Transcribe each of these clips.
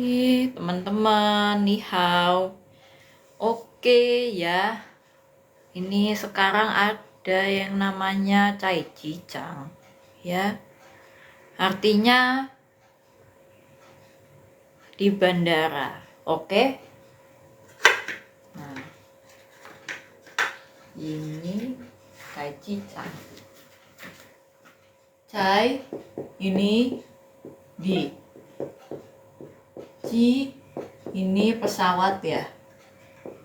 Teman-teman, ni hao. Oke ya. Ini sekarang ada yang namanya cai cicang, ya. Artinya di bandara. Oke. Nah, ini cai cicang. Cai ini di Ci ini pesawat ya.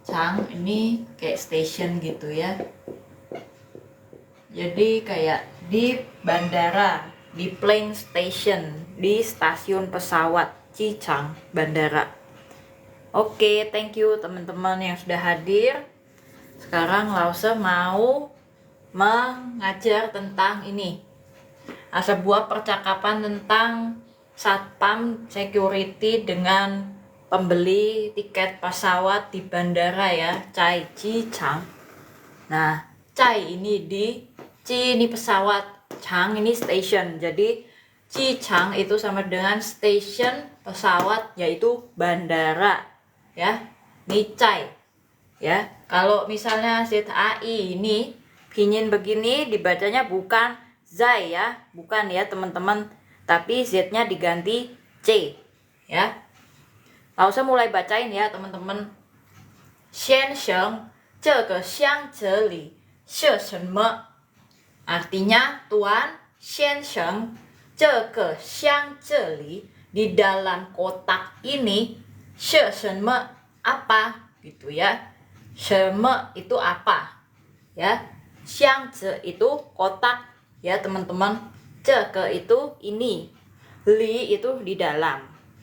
Chang ini kayak station gitu ya. Jadi kayak di bandara, di plane station, di stasiun pesawat Cichang bandara. Oke, thank you teman-teman yang sudah hadir. Sekarang Lause mau mengajar tentang ini. Sebuah percakapan tentang satpam security dengan pembeli tiket pesawat di bandara ya, Cai Cichang. Nah, Cai ini di, Ci ini pesawat, Chang ini station. Jadi Cichang itu sama dengan station pesawat, yaitu bandara ya. Ini Cai ya. Kalau misalnya ZAI ini pinyin begini dibacanya bukan Zai ya, bukan ya teman-teman, tapi Z-nya diganti C ya. Lalu saya mulai bacain ya teman-teman. 先生，这个箱子里是什么？ Artinya, Tuan, 先生，这个箱子里 di dalam kotak ini 是什么 apa gitu ya. 什么 itu apa ya. 箱子 itu kotak ya teman-teman. 这个 itu ini. Li itu di dalam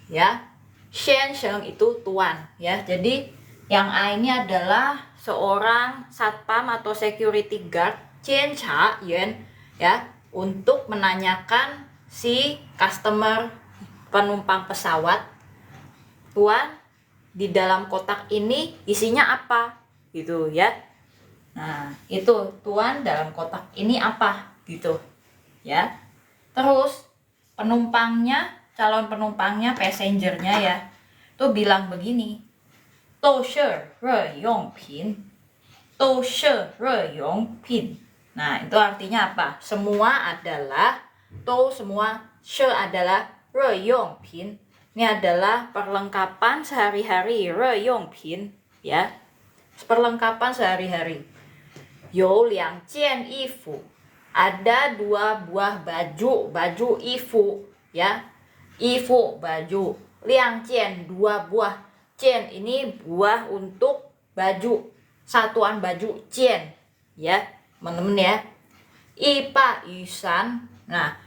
ya. 先生 itu tuan ya. Jadi yang A ini adalah seorang satpam atau security guard, 监察员 ya, untuk menanyakan si customer penumpang pesawat, Tuan, di dalam kotak ini isinya apa gitu ya. Nah, itu Tuan, dalam kotak ini apa gitu ya. Terus penumpangnya, calon penumpangnya, passengernya ya, tuh bilang begini, 都是日用品, 都是日用品. Nah, itu artinya apa? Semua adalah, to semua, she adalah, 日用品. Ini adalah perlengkapan sehari-hari, 日用品 ya. Perlengkapan sehari-hari. 有两件衣服, ada dua buah baju, baju ifu ya. Ifu baju, 两件 dua buah. Jen ini buah untuk baju, satuan baju jen ya teman-teman ya. Ipa yusan, nah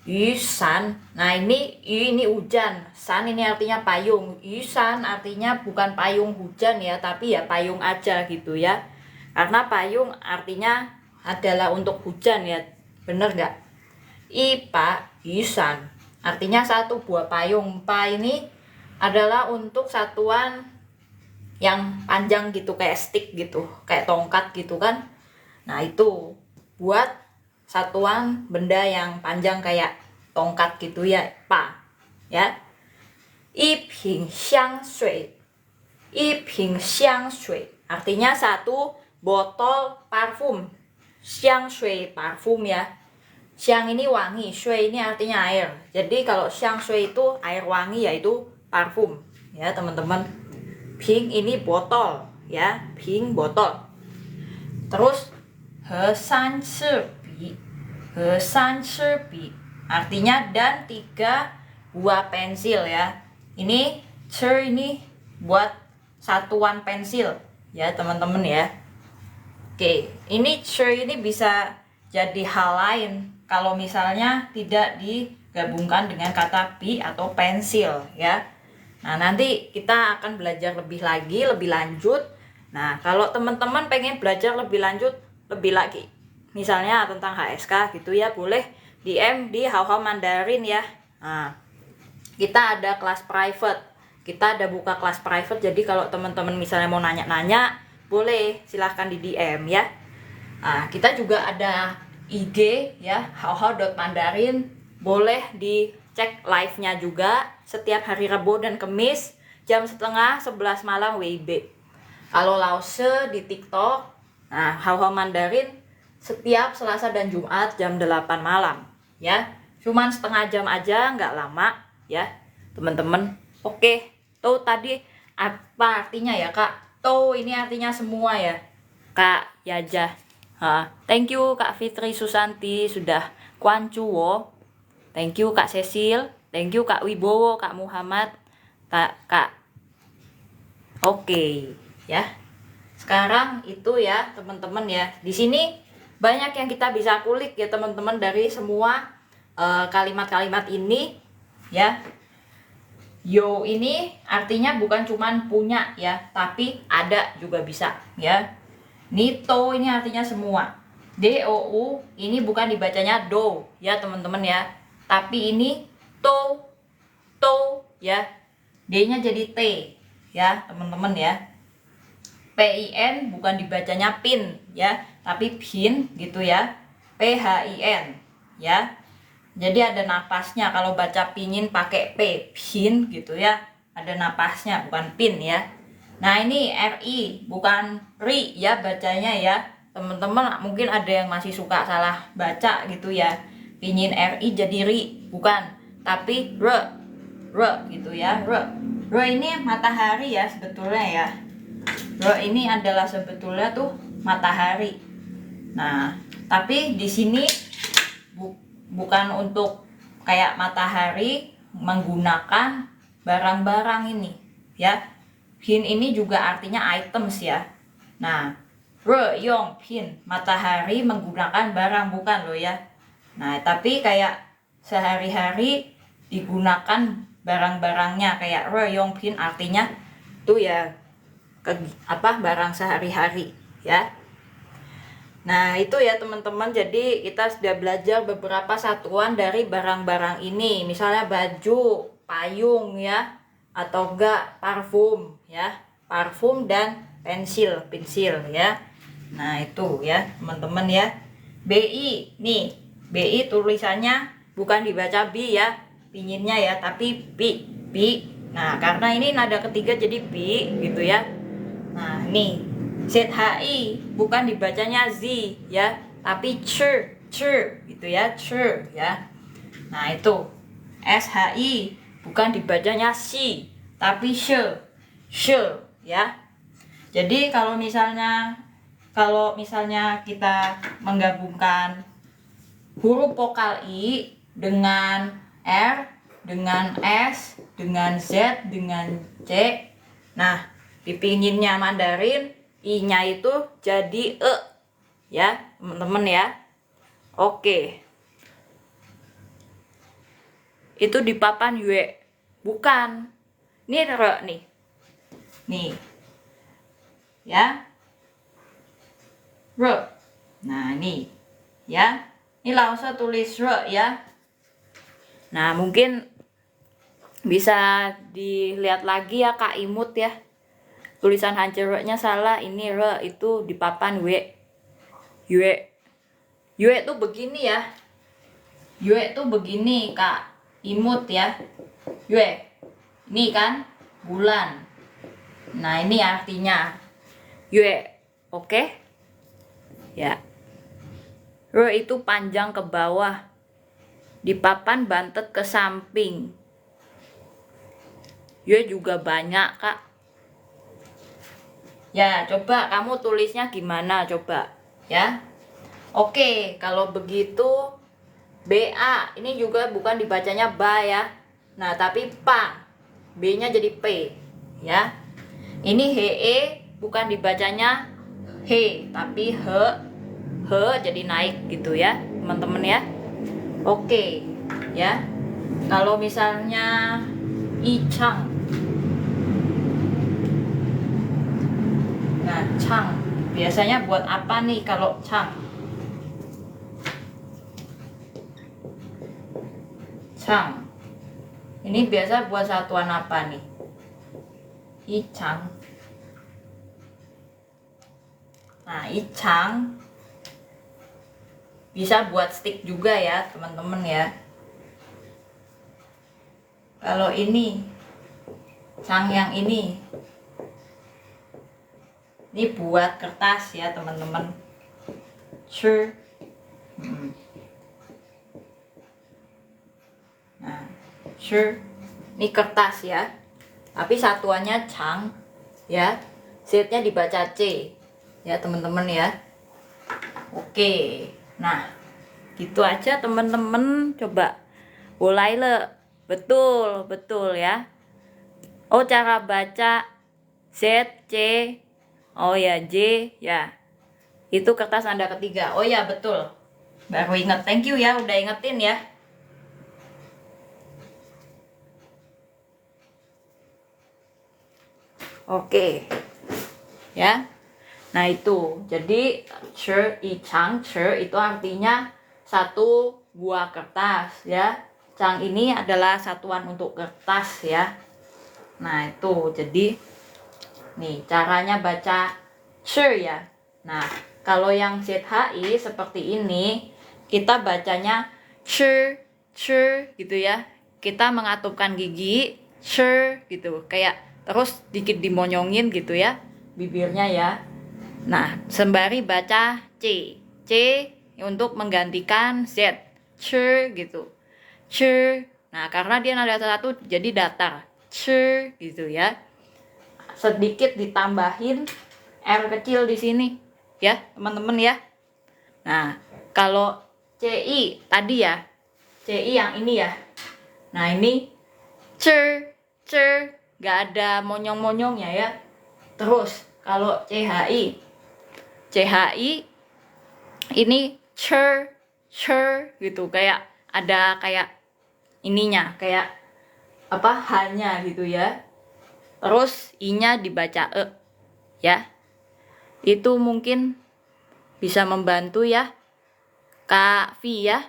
yusan, nah ini hujan, san ini artinya payung, yusan artinya bukan payung hujan ya, tapi ya payung aja gitu ya, karena payung artinya adalah untuk hujan ya, bener nggak? Ipa yusan artinya satu buah payung. Pa ini adalah untuk satuan yang panjang gitu, kayak stick gitu, kayak tongkat gitu kan. Nah, itu buat satuan benda yang panjang kayak tongkat gitu ya, pa ya. 一瓶香水, 一瓶香水 artinya satu botol parfum. 香水 parfum ya. Xiang ini wangi, shui ini artinya air. Jadi kalau xiang shui itu air wangi, yaitu parfum ya teman-teman. Ping ini botol ya, ping botol. Terus he san bi, he san bi artinya dan 3 buah pensil ya. Ini ini buat satuan pensil ya teman-teman ya. Oke, ini ini bisa jadi hal lain kalau misalnya tidak digabungkan dengan kata pi atau pensil ya. Nah, nanti kita akan belajar lebih lanjut. Nah, kalau teman-teman pengen belajar lebih lanjut, lebih lagi, misalnya tentang HSK gitu ya, boleh DM di Hao Mandarin ya. Nah, kita ada kelas private. Kita ada buka kelas private, jadi kalau teman-teman misalnya mau nanya-nanya, boleh silahkan di DM ya. Nah, kita juga ada IG ya, hao.mandarin, boleh dicek cek live-nya juga setiap hari Rabu dan Kamis jam 10:30 malam WIB. Kalau Lause di TikTok, nah Hao Mandarin setiap Selasa dan Jumat jam 8 malam ya. Cuman setengah jam aja, nggak lama ya teman-teman. Oke, tuh tadi apa artinya ya Kak? Tuh ini artinya semua ya Kak Yajah. Thank you Kak Fitri Susanti sudah kuancuwo. Thank you Kak Cecil, thank you Kak Wibowo, Kak Muhammad, Kak. Oke, ya. Sekarang itu ya teman-teman ya. Di sini banyak yang kita bisa kulik ya teman-teman dari semua kalimat-kalimat ini ya. Yo ini artinya bukan cuman punya ya, tapi ada juga bisa ya. Nito ini artinya semua. DOU ini bukan dibacanya do ya teman-teman ya, tapi ini to ya. D-nya jadi T ya teman-teman ya. PIN bukan dibacanya pin ya, tapi pin gitu ya. PHIN ya. Jadi ada napasnya kalau baca pinin pakai P, pin gitu ya. Ada napasnya bukan pin ya. Nah, ini RI bukan RI ya bacanya ya. Teman-teman mungkin ada yang masih suka salah baca gitu ya. Pinin RI jadi RI, bukan, tapi R gitu ya. R ini matahari ya sebetulnya ya. R ini adalah sebetulnya tuh matahari. Nah, tapi di sini bukan untuk kayak matahari menggunakan barang-barang ini ya. Pin ini juga artinya items ya. Nah, yong pin matahari menggunakan barang bukan loh ya. Nah, tapi kayak sehari-hari digunakan barang-barangnya kayak yong pin artinya tuh ya barang sehari-hari ya. Nah itu ya teman-teman, jadi kita sudah belajar beberapa satuan dari barang-barang ini, misalnya baju, payung ya, atau enggak parfum ya, parfum dan pensil ya. Nah itu ya teman-teman ya. BI nih, BI tulisannya bukan dibaca B ya pinginnya ya, tapi B. Nah karena ini nada ketiga jadi B gitu ya. Nah nih ZHI bukan dibacanya Z ya, tapi cer gitu ya, cer ya. Nah itu SHI bukan dibacanya si, tapi she ya. Jadi kalau misalnya kita menggabungkan huruf vokal I dengan R, dengan S, dengan Z, dengan C, nah di pinginnya Mandarin I-nya itu jadi E ya teman-teman ya. Oke, itu di papan Yue bukan, ini R nih ya, R. Nah ini ya, ini langsung tulis R ya. Nah mungkin bisa dilihat lagi ya Kak Imut ya, tulisan hancernya salah, ini R itu di papan Yue tuh begini ya, Yue tuh begini Kak Imut ya. Yue ini kan bulan, nah ini artinya Yue. Oke ya. R itu panjang ke bawah, di papan bantet ke samping. Yue juga banyak Kak ya. Coba kamu tulisnya gimana coba ya. Oke, kalau begitu BA ini juga bukan dibacanya ba ya, nah tapi pa, B nya jadi P ya. Ini HE bukan dibacanya he, tapi he jadi naik gitu ya teman-teman ya. Oke ya. Kalau misalnya Ichang, nah Chang biasanya buat apa nih kalau Chang? Chang ini biasa buat satuan apa nih? Ichang. Nah Ichang bisa buat stick juga ya teman-teman ya. Kalau ini Chang yang ini buat kertas ya teman-teman. Sure. Nah, sure. Ini kertas ya. Tapi satuannya Chang ya. Z-nya dibaca C. Ya, teman-teman ya. Oke. Nah, gitu aja teman-teman. Coba mulai le. Betul, betul ya. Oh, cara baca Z, C. Oh ya, J ya. Itu kertas Anda ketiga. Oh ya, betul. Baru ingat. Thank you ya udah ingetin ya. Oke. Ya. Nah, itu. Jadi che i chang, che itu artinya satu buah kertas ya. Chang ini adalah satuan untuk kertas ya. Nah, itu. Jadi nih caranya baca che ya. Nah, kalau yang ZHI seperti ini, kita bacanya che gitu ya. Kita mengatupkan gigi che gitu. Kayak terus dikit dimonyongin gitu ya bibirnya ya. Nah, sembari baca C. C untuk menggantikan Z. C gitu. C. Nah, karena dia nada satu jadi datar. C gitu ya. Sedikit ditambahin R kecil di sini ya, teman-teman ya. Nah, kalau CI tadi ya. CI yang ini ya. Nah, ini cer gak ada monyong-monyongnya ya. Terus kalau CHI ini cer gitu, kayak ada kayak ininya, kayak apa hanya gitu ya. Terus I-nya dibaca E ya. Itu mungkin bisa membantu ya Kak V ya.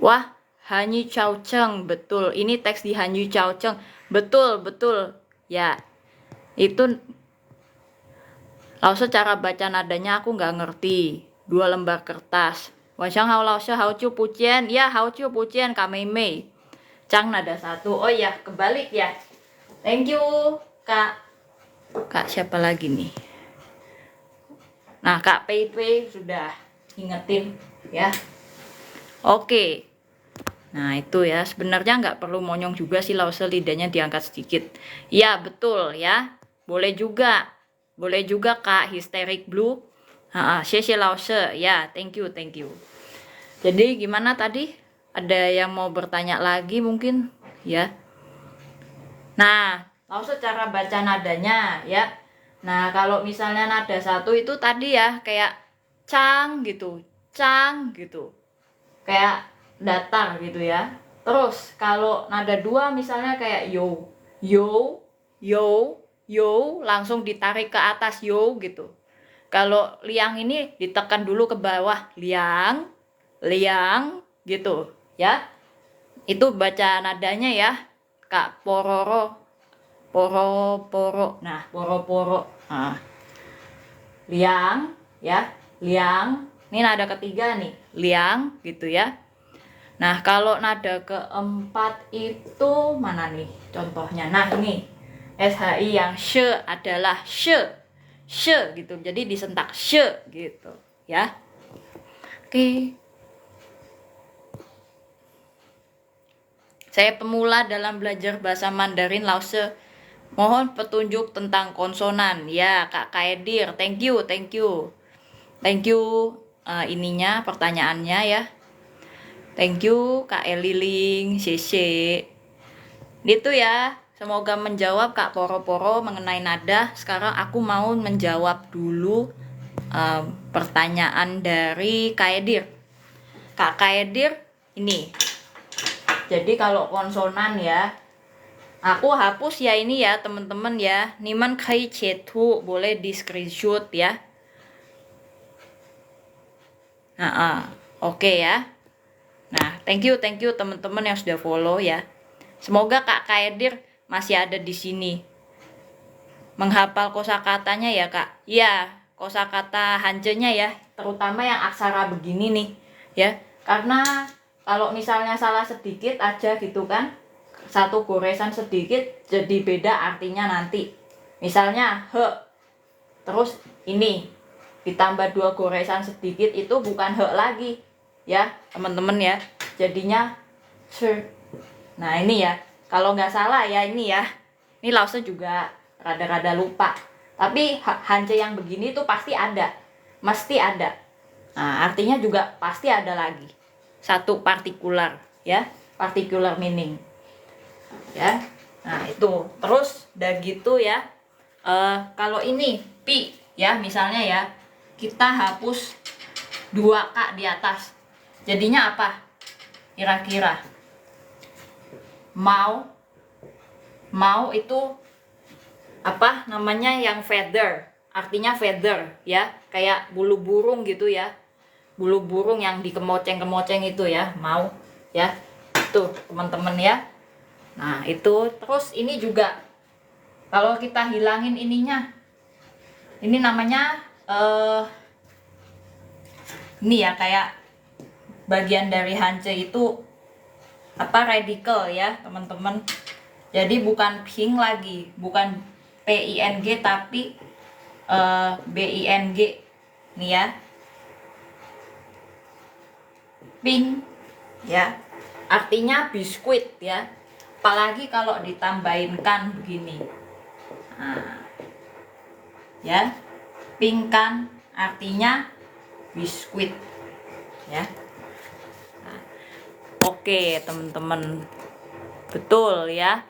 Wah, Hanyu Chao Cheng, betul. Ini teks di Hanyu Chao Cheng. Betul, betul. Ya. Itu langsung cara baca nadanya aku nggak ngerti. 2 lembar kertas. Wanshang hao laoshe hao chu pujian. Ya, hao chu pujian Kak Mei. Chang nada 1. Oh ya, kebalik ya. Thank you, Kak. Kak siapa lagi nih? Nah, Kak PP sudah ingetin ya. Oke. Nah, itu ya. Sebenarnya nggak perlu monyong juga sih, lause lidahnya diangkat sedikit. Ya, betul ya. Boleh juga. Boleh juga Kak Hysteric Blue. Xie lause. Ya, thank you. Jadi gimana tadi? Ada yang mau bertanya lagi mungkin ya. Nah, lause cara baca nadanya ya. Nah, kalau misalnya nada 1 itu tadi ya kayak cang gitu. Kayak datar gitu ya. Terus kalau nada 2 misalnya kayak yo langsung ditarik ke atas yo gitu. Kalau liang ini ditekan dulu ke bawah, liang gitu ya. Itu baca nadanya ya. Kak poro. Nah, poro. Nah. Liang ya, liang. Ini nada ketiga nih, liang gitu ya. Nah, kalau nada keempat itu mana nih contohnya? Nah, ini SHI yang she adalah she gitu. Jadi disentak she gitu ya. Oke. Saya pemula dalam belajar bahasa Mandarin Lause. Mohon petunjuk tentang konsonan. Ya, Kak Kaedir. Thank you. Ininya pertanyaannya ya. Thank you Kak Eliling, Cece. Itu ya. Semoga menjawab Kak Poro-Poro mengenai nada. Sekarang aku mau menjawab dulu pertanyaan dari Kaedir. Kak Kaedir ini. Jadi kalau konsonan ya, aku hapus ya ini ya teman-teman ya. Niman kai cetu, boleh di screenshot ya. Oke ya. Nah, thank you teman-teman yang sudah follow ya. Semoga Kak Kaedir masih ada di sini. Menghafal kosakatanya ya Kak. Iya, kosakata Hanjenya ya, terutama yang aksara begini nih ya. Karena kalau misalnya salah sedikit aja gitu kan, satu goresan sedikit jadi beda artinya nanti. Misalnya he, terus ini ditambah 2 goresan sedikit itu bukan he lagi ya teman-teman ya, jadinya she. Nah ini ya, kalau nggak salah ya ini ya, ini Lause juga rada-rada lupa, tapi hanje yang begini tuh pasti ada, mesti ada. Nah artinya juga pasti ada lagi satu partikular ya, particular meaning ya. Nah itu terus udah gitu ya. Kalau ini pi ya, misalnya ya kita hapus 2k di atas, jadinya apa kira-kira? Mau itu apa namanya yang feather, artinya feather ya, kayak bulu burung gitu ya, bulu burung yang dikemoceng-kemoceng itu ya, mau ya, tuh teman-teman ya. Nah itu terus ini juga kalau kita hilangin ininya, ini namanya ini ya kayak bagian dari hanje itu apa, radical ya teman-teman. Jadi bukan ping lagi, bukan ping tapi bing nih ya, ping ya, artinya biskuit ya, apalagi kalau ditambahinkan begini. Nah, ya, pingkan artinya biskuit ya. Nah, oke teman-teman, betul ya.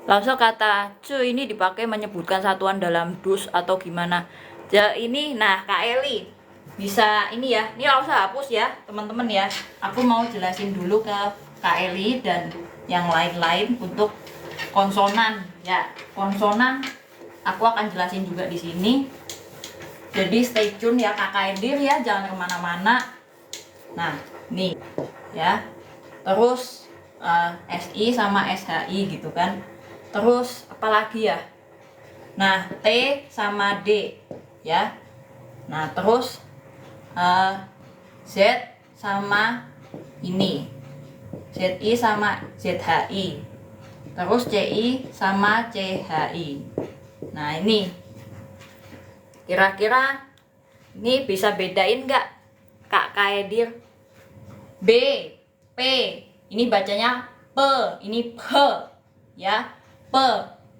Langsung kata cu ini dipakai menyebutkan satuan dalam dus atau gimana ya ini. Nah Kak Eli bisa ini ya, ini langsung hapus ya teman-teman ya, aku mau jelasin dulu ke Kak Eli dan yang lain-lain untuk konsonan ya. Konsonan aku akan jelasin juga di sini, jadi stay tune ya Kakak Edir ya, jangan kemana-mana. Nah nih ya, terus SI sama SHI gitu kan, terus apalagi ya, nah T sama D ya, nah terus Z sama ini ZI sama ZHI, terus CI sama CHI. Nah ini kira-kira ini bisa bedain nggak Kak Kaedir? B, P, ini bacanya P, ini P ya, P,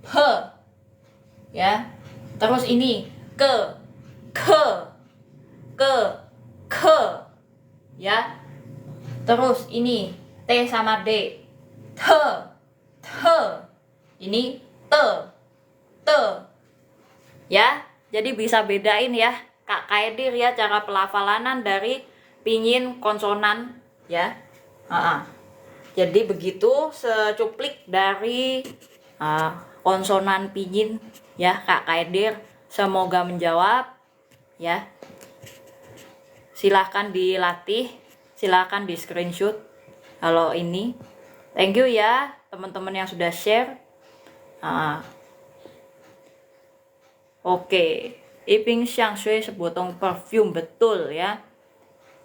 P ya. Terus ini ke, ke ya. Terus ini T sama D, T, ini T ya. Jadi bisa bedain ya Kak Kaedir ya, cara pelafalanan dari pingin konsonan ya. Jadi begitu secuplik dari konsonan pingin ya Kak Kaedir, semoga menjawab ya. Silahkan dilatih, silahkan di screenshot kalau ini. Thank you ya teman-teman yang sudah share. Oke, Iping Xiang Shui sebotong parfum, betul ya.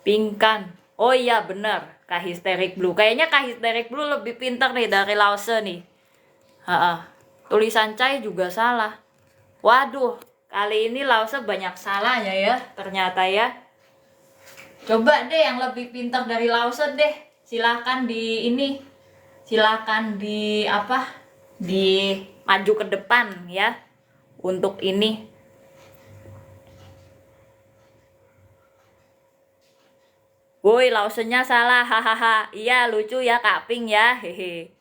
Pingkan, oh iya bener, Kak Hysteric Blue. Kayaknya Kak Hysteric Blue lebih pintar nih dari Lause nih. Tulisan Cai juga salah. Waduh, kali ini Lause banyak salahnya ya ternyata ya. Coba deh yang lebih pintar dari Lause deh, silahkan di ini, silahkan di apa, di maju ke depan ya untuk ini. Woi, Lausenya salah, hahaha. Iya lucu ya Kak Ping ya, hehe.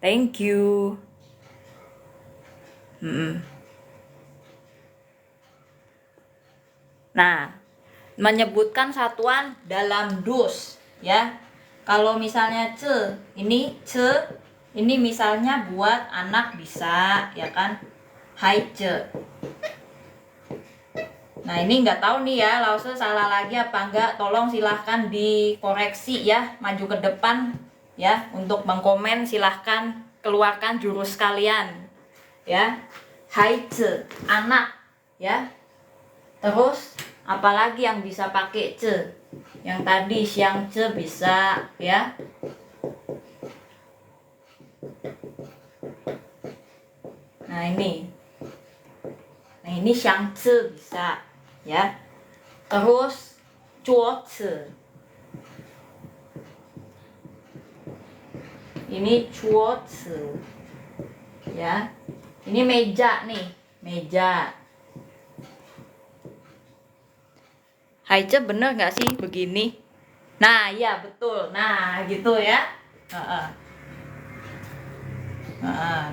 Thank you. Nah, menyebutkan satuan dalam dus ya. Kalau misalnya ini misalnya buat anak bisa ya kan, hai ce. Nah ini nggak tahu nih ya Lause salah lagi apa enggak, tolong silahkan dikoreksi ya, maju ke depan ya. Untuk mengkomen silahkan keluarkan jurus kalian ya. Hai ce, anak ya. Terus apalagi yang bisa pakai ce? Yang tadi siang ce bisa ya. Nah ini xiangzi bisa ya. Terus cuoci. Ini cuoci ya. Ini meja nih, meja. Haice bener nggak sih begini? Nah iya betul, nah gitu ya.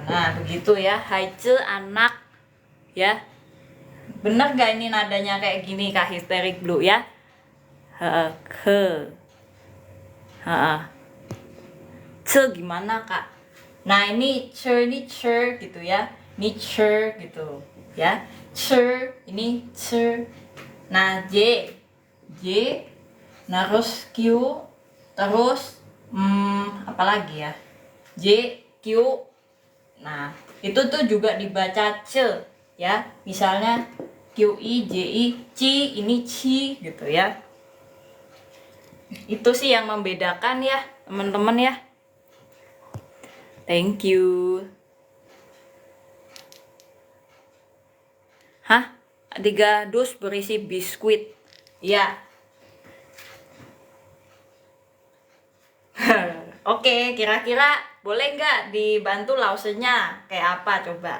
Nah begitu ya, Haice anak ya. Bener gak ini nadanya kayak gini Kak Histerik Blue ya? Ke. Ce gimana Kak? Nah ini cer gitu ya. Ini cer gitu ya. Cer ini cer. Nah J. Nah terus Q. Terus apa lagi ya? J Q. Nah itu tuh juga dibaca ce ya. Misalnya QI, JI, ci, ini ci gitu ya. Itu sih yang membedakan ya teman-teman ya. Thank you. Hah? 3 dus berisi biskuit. Ya. Oke, kira-kira boleh nggak dibantu lausenya? Kayak apa coba?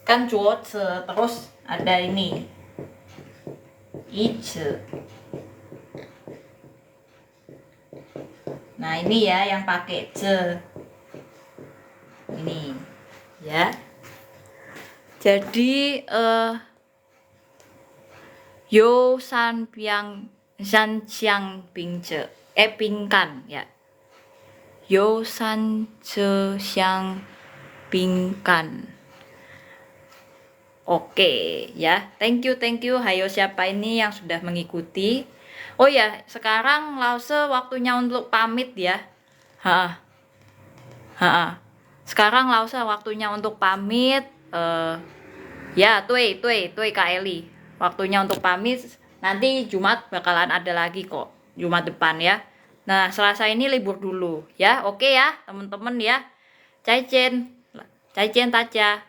Kan cuot terus ada ini. Ice. Nah ini ya yang pakai ce. Ini ya. Jadi yo san piang san xiang bing ce pingkan ya. Yo san ce xiang bingkan. Oke ya. Thank you. Hayo siapa ini yang sudah mengikuti? Oh ya, sekarang Lause waktunya untuk pamit ya. Sekarang Lause waktunya untuk pamit. Ya, tuh Kak Eli. Waktunya untuk pamit. Nanti Jumat bakalan ada lagi kok. Jumat depan ya. Nah, Selasa ini libur dulu ya. Oke ya, teman-teman ya. Cai Chen, Taca.